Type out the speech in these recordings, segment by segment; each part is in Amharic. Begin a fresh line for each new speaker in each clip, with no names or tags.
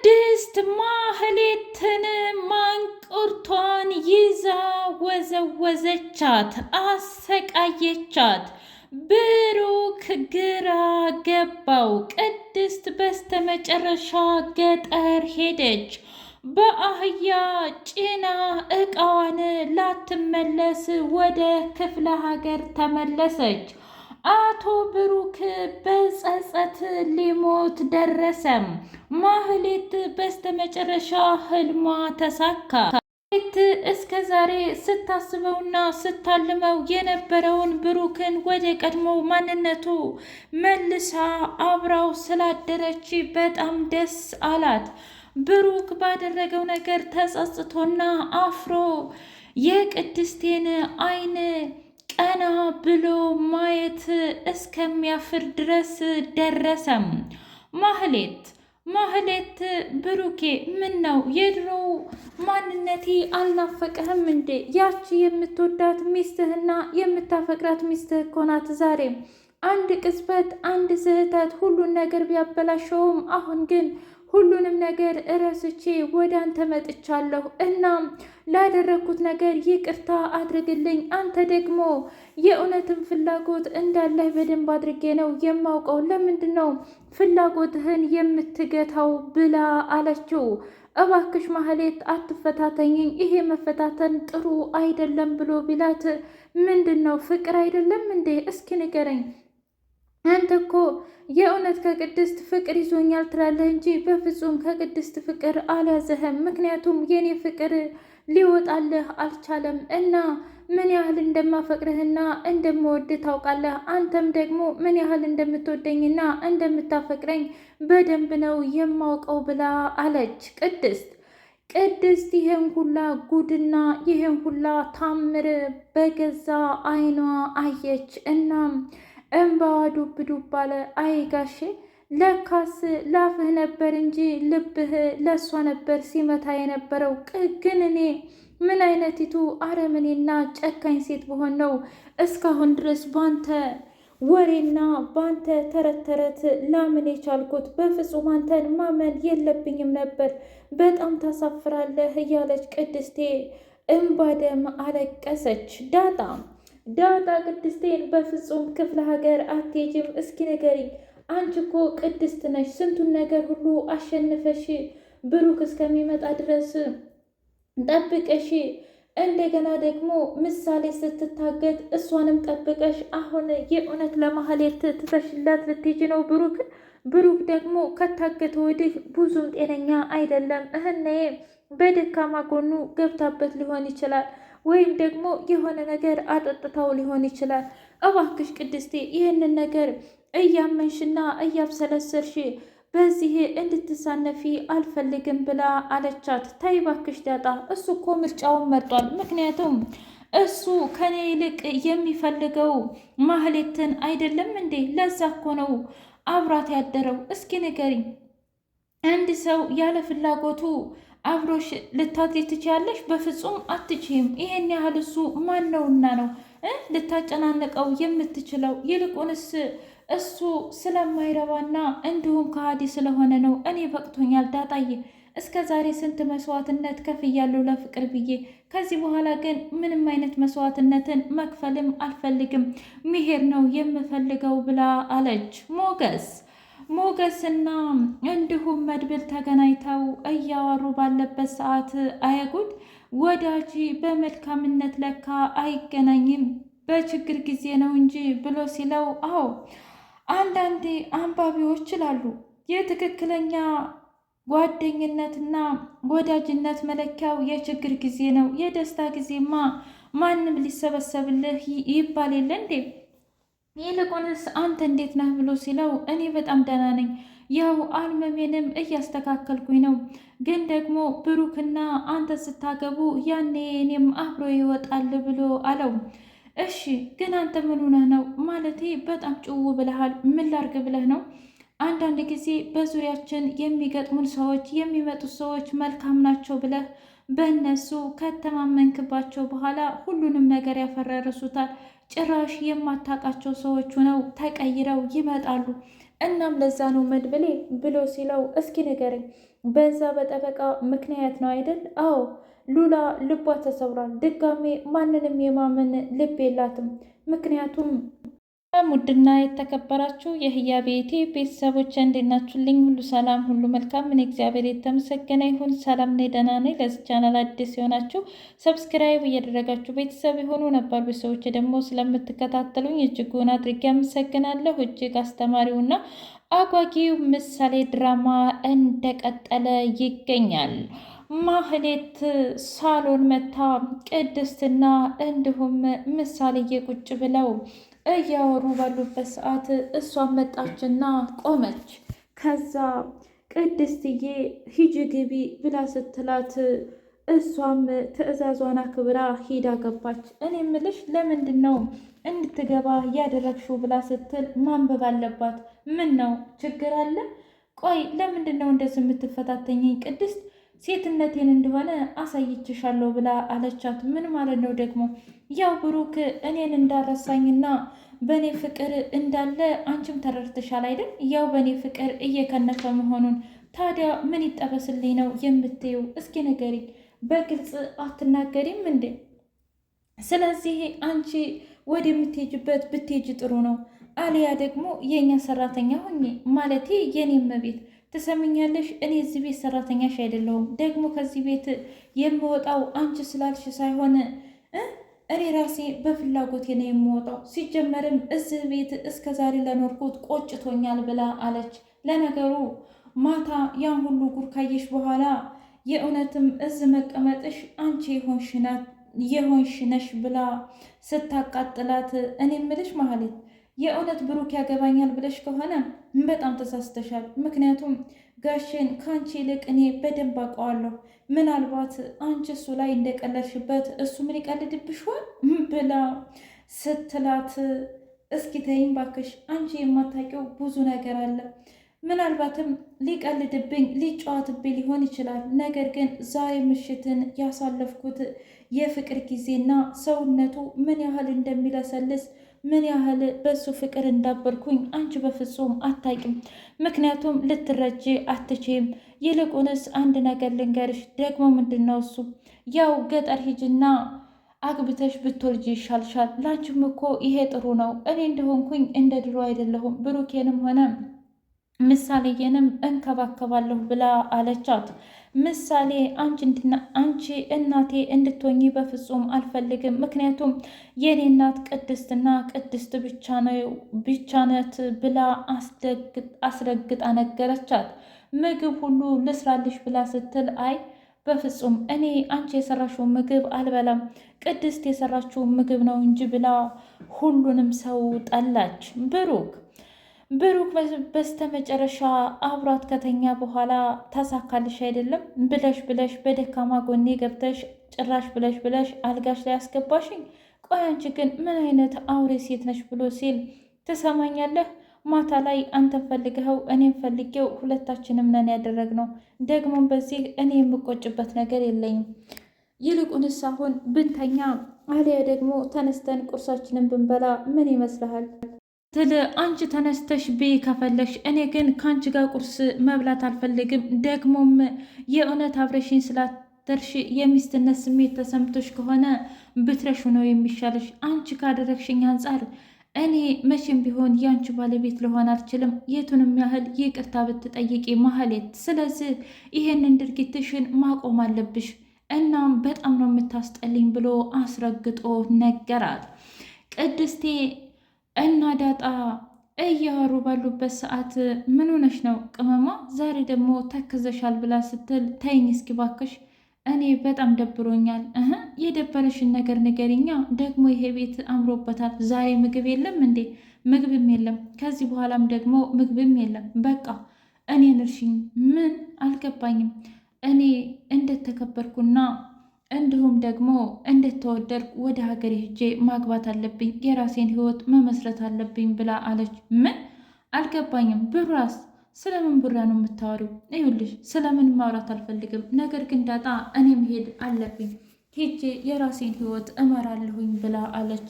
ቅድስት ማህሌትን ማንቁርቷን ይዛ ወዘወዘቻት፣ አሰቃየቻት። ብሩክ ግራ ገባው። ቅድስት በስተመጨረሻ ገጠር ሄደች። በአህያ ጭና እቃዋን ላትመለስ ወደ ክፍለ ሀገር ተመለሰች። አቶ ብሩክ በጸጸት ሊሞት ደረሰም። ማህሌት በስተመጨረሻ ህልሟ ተሳካ። ማህሌት እስከ ዛሬ ስታስበውና ስታልመው የነበረውን ብሩክን ወደ ቀድሞ ማንነቱ መልሳ አብራው ስላደረች በጣም ደስ አላት። ብሩክ ባደረገው ነገር ተጸጽቶና አፍሮ የቅድስቴን አይን ቀና ብሎ ማየት እስከሚያፍር ድረስ ደረሰም። ማህሌት ብሩኬ ምን ነው የድሮው ማንነቴ አልናፈቀህም እንዴ? ያቺ የምትወዳት ሚስትህና የምታፈቅራት ሚስትህ እኮ ናት። ዛሬ አንድ ቅጽበት አንድ ስህተት ሁሉን ነገር ቢያበላሸውም አሁን ግን ሁሉንም ነገር እረስቼ ወደ አንተ መጥቻለሁ። እናም ላደረግኩት ነገር ይቅርታ አድርግልኝ። አንተ ደግሞ የእውነትን ፍላጎት እንዳለህ በደንብ አድርጌ ነው የማውቀው። ለምንድን ነው ፍላጎትህን የምትገታው? ብላ አለችው። እባክሽ ማህሌት አትፈታተኝኝ፣ ይሄ መፈታተን ጥሩ አይደለም ብሎ ቢላት፣ ምንድን ነው ፍቅር አይደለም እንዴ? እስኪ ንገረኝ። አንተ እኮ የእውነት ከቅድስት ፍቅር ይዞኛል ትላለህ እንጂ በፍጹም ከቅድስት ፍቅር አልያዘህም። ምክንያቱም የኔ ፍቅር ሊወጣልህ አልቻለም እና ምን ያህል እንደማፈቅርህና እንደምወድህ ታውቃለህ። አንተም ደግሞ ምን ያህል እንደምትወደኝና እንደምታፈቅረኝ በደንብ ነው የማውቀው ብላ አለች ቅድስት ይሄን ሁላ ጉድና ይሄን ሁላ ታምር በገዛ አይኗ አየች። እናም እንባዋ ዱብ ዱብ አለ። አይ ጋሼ ለካስ ላፍህ ነበር እንጂ ልብህ ለእሷ ነበር ሲመታ የነበረው። ግን እኔ ምን አይነቲቱ አረመኔና ጨካኝ ሴት በሆን ነው እስካሁን ድረስ ባንተ ወሬና ባንተ ተረት ተረት ላምን የቻልኩት? በፍጹም አንተን ማመን የለብኝም ነበር። በጣም ታሳፍራለህ እያለች ቅድስቴ እንባ ደም አለቀሰች። ዳጣ ቅድስቴን በፍጹም ክፍለ ሀገር አትሄጂም፣ እስኪ ንገሪኝ፣ አንቺ እኮ ቅድስት ነሽ፣ ስንቱን ነገር ሁሉ አሸንፈሽ ብሩክ እስከሚመጣ ድረስ ጠብቀሽ፣ እንደገና ደግሞ ምሳሌ ስትታገት እሷንም ጠብቀሽ፣ አሁን የእውነት ለማህሌት ትተሽላት ልትሄጂ ነው ብሩክን? ብሩክ ደግሞ ከታገተ ወዲህ ብዙም ጤነኛ አይደለም። እህኔ በደካማ ጎኑ ገብታበት ሊሆን ይችላል ወይም ደግሞ የሆነ ነገር አጠጥታው ሊሆን ይችላል። እባክሽ ቅድስቴ ይህንን ነገር እያመንሽና እያብሰለሰርሽ በዚህ እንድትሳነፊ አልፈልግም ብላ አለቻት። ተይ እባክሽ ዳጣ፣ እሱ እኮ ምርጫውን መርጧል። ምክንያቱም እሱ ከኔ ይልቅ የሚፈልገው ማህሌትን አይደለም እንዴ? ለዛ እኮ ነው አብራት ያደረው። እስኪ ንገሪኝ፣ አንድ ሰው ያለ ፍላጎቱ አብሮሽ ልታድሪ ትችያለሽ? በፍጹም አትችይም። ይሄን ያህል እሱ ማን ነውና ነው ልታጨናንቀው የምትችለው? ይልቁንስ እሱ ስለማይረባና እንዲሁም ከሃዲ ስለሆነ ነው። እኔ በቅቶኛል ዳጣዬ፣ እስከ ዛሬ ስንት መስዋዕትነት ከፍያለሁ ለፍቅር ብዬ። ከዚህ በኋላ ግን ምንም አይነት መስዋዕትነትን መክፈልም አልፈልግም፣ መሄድ ነው የምፈልገው ብላ አለች። ሞገስና እንዲሁም መድብል ተገናኝተው እያወሩ ባለበት ሰዓት አየጉድ ወዳጅ በመልካምነት ለካ አይገናኝም በችግር ጊዜ ነው እንጂ ብሎ ሲለው፣ አዎ አንዳንዴ አንባቢዎች ይላሉ የትክክለኛ ጓደኝነትና ወዳጅነት መለኪያው የችግር ጊዜ ነው። የደስታ ጊዜማ ማንም ሊሰበሰብልህ ይባል የለ እንዴ? ይልቁንስ አንተ እንዴት ነህ ብሎ ሲለው፣ እኔ በጣም ደህና ነኝ፣ ያው አልመሜንም እያስተካከልኩኝ ነው። ግን ደግሞ ብሩክና አንተ ስታገቡ ያኔ እኔም አብሮ ይወጣል ብሎ አለው። እሺ ግን አንተ ምን ሆነህ ነው? ማለቴ በጣም ጭው ብለሃል። ምን ላርግ ብለህ ነው? አንዳንድ ጊዜ በዙሪያችን የሚገጥሙን ሰዎች የሚመጡት ሰዎች መልካም ናቸው ብለህ በእነሱ ከተማመንክባቸው በኋላ ሁሉንም ነገር ያፈራርሱታል። ጭራሽ የማታውቃቸው ሰዎች ሆነው ተቀይረው ይመጣሉ። እናም ለዛ ነው መድብሌ ብሎ ሲለው፣ እስኪ ንገረኝ፣ በዛ በጠበቃ ምክንያት ነው አይደል? አዎ ሉላ ልቧ ተሰብሯል። ድጋሜ ማንንም የማመን ልብ የላትም። ምክንያቱም ውድና የተከበራችሁ የህያ ቤቴ ቤተሰቦች እንዴት ናችሁልኝ? ሁሉ ሰላም፣ ሁሉ መልካም። እኔ እግዚአብሔር የተመሰገነ ይሁን ሰላም ነኝ፣ ደህና ነኝ። ለዚህ ቻናል አዲስ የሆናችሁ ሰብስክራይብ እያደረጋችሁ ቤተሰብ የሆኑ ነባር ቤተሰቦች ደግሞ ስለምትከታተሉኝ እጅጉን አድርጌ አመሰግናለሁ። እጅግ አስተማሪውና አጓጊው ምሳሌ ድራማ እንደቀጠለ ይገኛል። ማህሌት ሳሎን መታ ቅድስትና እንዲሁም ምሳሌዬ ቁጭ ብለው እያወሩ ባሉበት ሰዓት እሷም መጣችና ቆመች። ከዛ ቅድስትዬ ሂጂ ግቢ ብላ ስትላት እሷም ትዕዛዟን አክብራ ሂዳ ገባች። እኔ ምልሽ ለምንድን ነው እንድትገባ ያደረግሽው ብላ ስትል ማንበብ አለባት። ምን ነው ችግር አለ? ቆይ ለምንድን ነው እንደዚህ የምትፈታተኝኝ? ቅድስት ሴትነቴን እንደሆነ አሳይችሻለሁ ብላ አለቻት። ምን ማለት ነው ደግሞ? ያው ብሩክ እኔን እንዳረሳኝና በእኔ ፍቅር እንዳለ አንቺም ተረድተሻል አይደል? ያው በእኔ ፍቅር እየከነፈ መሆኑን። ታዲያ ምን ይጠበስልኝ ነው የምትይው? እስኪ ንገሪኝ። በግልጽ አትናገሪም እንዴ? ስለዚህ አንቺ ወደምትሄጅበት ብትሄጅ ጥሩ ነው። አሊያ ደግሞ የእኛ ሰራተኛ ሆኜ ማለቴ የኔ እመቤት ትሰምኛለሽ? እኔ እዚህ ቤት ሰራተኛሽ አይደለሁም። ደግሞ ከዚህ ቤት የምወጣው አንቺ ስላልሽ ሳይሆን እኔ ራሴ በፍላጎቴ ነው የምወጣው። ሲጀመርም እዚህ ቤት እስከ ዛሬ ለኖርኩት ቆጭቶኛል ብላ አለች። ለነገሩ ማታ ያን ሁሉ ጉር ካየሽ በኋላ የእውነትም እዚህ መቀመጥሽ አንቺ የሆንሽ ነሽ ብላ ስታቃጥላት፣ እኔ ምልሽ ማህሌት የእውነት ብሩክ ያገባኛል ብለሽ ከሆነ በጣም ተሳስተሻል። ምክንያቱም ጋሼን ከአንቺ ይልቅ እኔ በደንብ አውቀዋለሁ። ምናልባት አንቺ እሱ ላይ እንደቀለድሽበት እሱ ምን ይቀልድብሽዋል ብላ ስትላት፣ እስኪ ተይኝ ባክሽ፣ አንቺ የማታውቂው ብዙ ነገር አለ። ምናልባትም ሊቀልድብኝ ሊጫወትብኝ ሊሆን ይችላል። ነገር ግን ዛሬ ምሽትን ያሳለፍኩት የፍቅር ጊዜና ሰውነቱ ምን ያህል እንደሚለሰልስ ምን ያህል በሱ ፍቅር እንዳበርኩኝ አንቺ በፍጹም አታውቂም። ምክንያቱም ልትረጂ አትችይም። ይልቁንስ አንድ ነገር ልንገርሽ። ደግሞ ምንድን ነው እሱ? ያው ገጠር ሂጅና አግብተሽ ብትወልጂ ይሻልሻል። ላንቺም እኮ ይሄ ጥሩ ነው። እኔ እንደሆንኩኝ እንደ ድሮ አይደለሁም። ብሩኬንም ሆነ ምሳሌዬንም እንከባከባለሁ ብላ አለቻት። ምሳሌ አንቺ እናቴ እንድትሆኚ በፍጹም አልፈልግም። ምክንያቱም የኔ እናት ቅድስትና ቅድስት ብቻ ናት ብላ አስረግጣ ነገረቻት። ምግብ ሁሉ ልስራልሽ ብላ ስትል አይ በፍጹም እኔ አንቺ የሰራሽውን ምግብ አልበላም፣ ቅድስት የሰራችውን ምግብ ነው እንጂ ብላ ሁሉንም ሰው ጠላች። ብሩክ በስተመጨረሻ አብሯት ከተኛ በኋላ ተሳካልሽ አይደለም ብለሽ በደካማ ጎኔ ገብተሽ ጭራሽ ብለሽ አልጋሽ ላይ አስገባሽኝ። ቆይ አንቺ ግን ምን አይነት አውሬ ሴት ነሽ ብሎ ሲል፣ ትሰማኛለህ? ማታ ላይ አንተን ፈልገኸው እኔም ፈልጌው ሁለታችንም ነን ያደረግነው። ደግሞም በዚህ እኔ የምቆጭበት ነገር የለኝም። ይልቁንስ አሁን ብንተኛ አሊያ ደግሞ ተነስተን ቁርሳችንን ብንበላ ምን ይመስልሃል? አንቺ ተነስተሽ ብይ ከፈለሽ፣ እኔ ግን ከአንቺ ጋር ቁርስ መብላት አልፈልግም። ደግሞም የእውነት አብረሽኝ ስላደርሽ የሚስትነት ስሜት ተሰምቶሽ ከሆነ ብትረሹ ነው የሚሻለሽ። አንቺ ካደረግሽኝ አንጻር እኔ መቼም ቢሆን የአንቺ ባለቤት ልሆን አልችልም፣ የቱንም ያህል ይቅርታ ብትጠይቂ ማህሌት። ስለዚህ ይሄንን ድርጊትሽን ማቆም አለብሽ። እናም በጣም ነው የምታስጠልኝ ብሎ አስረግጦ ነገራት። ቅድስቴ እና ዳጣ እያወሩ ባሉበት ሰዓት ምን ሆነሽ ነው ቅመማ ዛሬ ደግሞ ተክዘሻል ብላ ስትል፣ ተይኝ እስኪ ባክሽ እኔ በጣም ደብሮኛል። የደበረሽን ነገር ንገሪኛ። ደግሞ ይሄ ቤት አምሮበታል። ዛሬ ምግብ የለም እንዴ? ምግብም የለም። ከዚህ በኋላም ደግሞ ምግብም የለም። በቃ እኔን እርሽኝ። ምን አልገባኝም። እኔ እንደተከበርኩና እንዲሁም ደግሞ እንደተወደድኩ ወደ ሀገሬ ሄጄ ማግባት አለብኝ፣ የራሴን ህይወት መመስረት አለብኝ ብላ አለች። ምን አልገባኝም። ብራስ ስለምን ብራ ነው የምታወሪው? ይኸውልሽ ስለምን ማውራት አልፈልግም። ነገር ግን ዳጣ እኔ መሄድ አለብኝ፣ ሄጄ የራሴን ህይወት እመራለሁኝ ብላ አለች።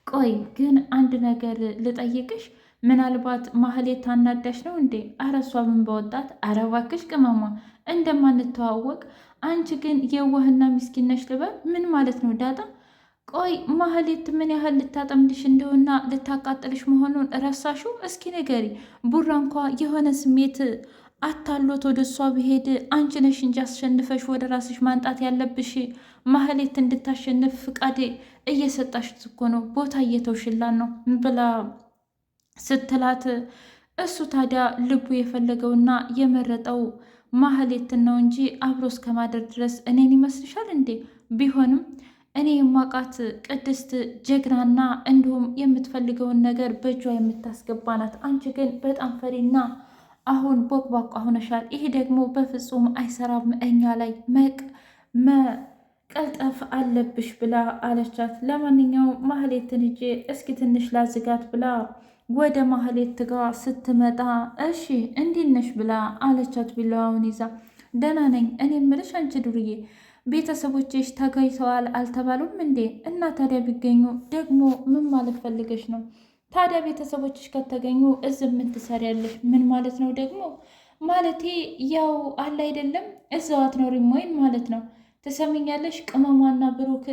ቆይ ግን አንድ ነገር ልጠይቅሽ፣ ምናልባት ማህሌት ታናዳሽ ነው እንዴ? አረ እሷ ምን በወጣት። አረ እባክሽ ቅመሟ እንደማንተዋወቅ አንቺ ግን የዋህና ምስኪን ነሽ ልበል? ምን ማለት ነው ዳጣ? ቆይ ማህሌት ምን ያህል ልታጠምድሽ እንደሆና ልታቃጥልሽ መሆኑን ረሳሽው? እስኪ ንገሪ። ቡራ እንኳ የሆነ ስሜት አታሎት ወደ እሷ ብሄድ አንቺ ነሽ እንጂ አስሸንፈሽ ወደ ራስሽ ማንጣት ያለብሽ። ማህሌት እንድታሸንፍ ፍቃዴ እየሰጣሽ እኮ ነው፣ ቦታ እየተውሽላን ነው ብላ ስትላት፣ እሱ ታዲያ ልቡ የፈለገውና የመረጠው ማህሌትን ነው እንጂ አብሮ እስከ ማደር ድረስ እኔን ይመስልሻል እንዴ? ቢሆንም እኔ የማውቃት ቅድስት ጀግናና እንዲሁም የምትፈልገውን ነገር በእጇ የምታስገባ ናት። አንቺ ግን በጣም ፈሪና አሁን ቦቅቧቃ ሆነሻል። ይሄ ደግሞ በፍጹም አይሰራም፣ እኛ ላይ መቀልጠፍ አለብሽ ብላ አለቻት። ለማንኛውም ማህሌትን ሂጄ እስኪ ትንሽ ላዝጋት ብላ ወደ ማህሌት ጋር ስትመጣ እሺ እንዴት ነሽ ብላ አለቻት ቢላዋውን ይዛ። ደህና ነኝ። እኔ እምልሽ አንቺ ዱርዬ ቤተሰቦችሽ ተገኝተዋል አልተባሉም እንዴ? እና ታዲያ ቢገኙ ደግሞ ምን ማለት ፈልገሽ ነው? ታዲያ ቤተሰቦችሽ ከተገኙ እዚህ ምን ትሰሪያለሽ? ምን ማለት ነው ደግሞ? ማለቴ ያው አለ አይደለም እዛው አትኖሪም ወይም ማለት ነው። ትሰሚኛለሽ? ቅመሟና ብሩክ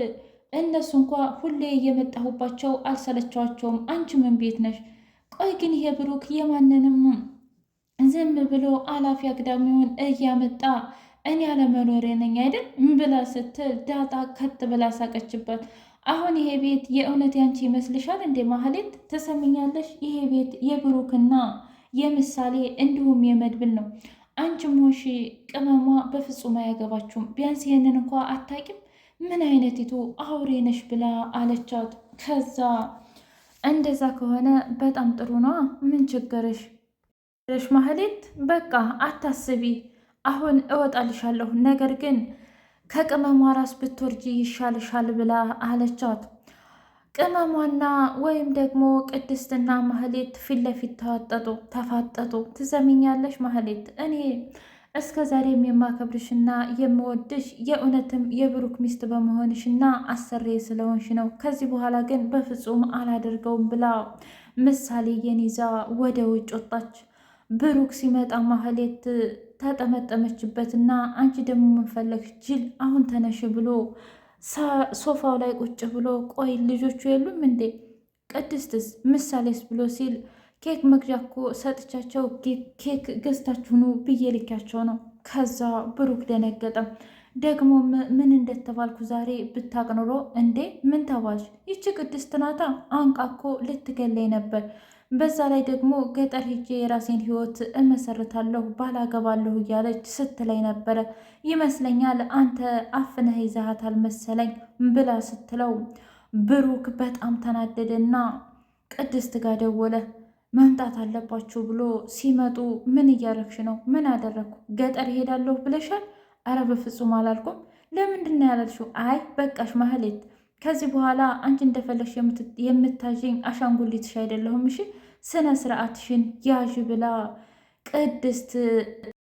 እነሱ እንኳ ሁሌ እየመጣሁባቸው አልሰለቸዋቸውም። አንቺ ምን ቤት ነሽ? ቆይ ግን ይሄ ብሩክ የማንንም ዝም ብሎ አላፊ አግዳሚውን እያመጣ እኔ ያለመኖሬ ነኝ አይደል ብላ ስትል ዳጣ ከት ብላ ሳቀችበት። አሁን ይሄ ቤት የእውነት ያንቺ ይመስልሻል እንዴ ማህሌት? ትሰሚኛለሽ? ይሄ ቤት የብሩክና የምሳሌ እንዲሁም የመድብል ነው። አንቺም ሆንሽ ቅመሟ በፍጹም አያገባችሁም። ቢያንስ ይሄንን እንኳ አታቂም። ምን አይነቲቱ አውሬ ነሽ ብላ አለቻት። ከዛ እንደዛ ከሆነ በጣም ጥሩ ነዋ። ምን ችግርሽ ማህሌት? በቃ አታስቢ፣ አሁን እወጣልሻለሁ። ነገር ግን ከቅመሟ ራስ ብትወርጂ ይሻልሻል ብላ አለቻት። ቅመሟና ወይም ደግሞ ቅድስትና ማህሌት ፊት ለፊት ተፋጠጡ። ትሰሚኛለሽ ማህሌት፣ እኔ እስከ ዛሬም የማከብርሽና የምወድሽ የእውነትም የብሩክ ሚስት በመሆንሽና አሰሬ ስለሆንሽ ነው። ከዚህ በኋላ ግን በፍጹም አላደርገውም ብላ ምሳሌን ይዛ ወደ ውጭ ወጣች። ብሩክ ሲመጣ ማህሌት ተጠመጠመችበትና አንቺ ደግሞ ምንፈለግሽ ጅል፣ አሁን ተነሽ ብሎ ሶፋው ላይ ቁጭ ብሎ ቆይ ልጆቹ የሉም እንዴ? ቅድስትስ ምሳሌስ ብሎ ሲል ኬክ መግዣ እኮ ሰጥቻቸው ኬክ ገዝታችሁ ኑ ብዬ ልኪያቸው ነው። ከዛ ብሩክ ደነገጠ። ደግሞ ምን እንደተባልኩ ዛሬ ብታቅ ኖሮ። እንዴ ምን ተባልሽ? ይቺ ቅድስት ናታ አንቃ እኮ ልትገለኝ ነበር። በዛ ላይ ደግሞ ገጠር ሄጄ የራሴን ህይወት እመሰርታለሁ ባላገባለሁ እያለች ስትለኝ ነበረ ይመስለኛል። አንተ አፍነህ ይዘሃታል መሰለኝ ብላ ስትለው ብሩክ በጣም ተናደደና ቅድስት ጋር ደወለ። መምጣት አለባችሁ ብሎ ሲመጡ ምን እያረግሽ ነው? ምን አደረግኩ? ገጠር ይሄዳለሁ ብለሻል? አረ በፍጹም አላልኩም። ለምንድን ነው ያላልሽው? አይ በቃሽ ማህሌት፣ ከዚህ በኋላ አንቺ እንደፈለግሽ የምታዥኝ አሻንጉሊትሽ አይደለሁም። እሺ ስነ ስርዓትሽን ያዥ ብላ ቅድስት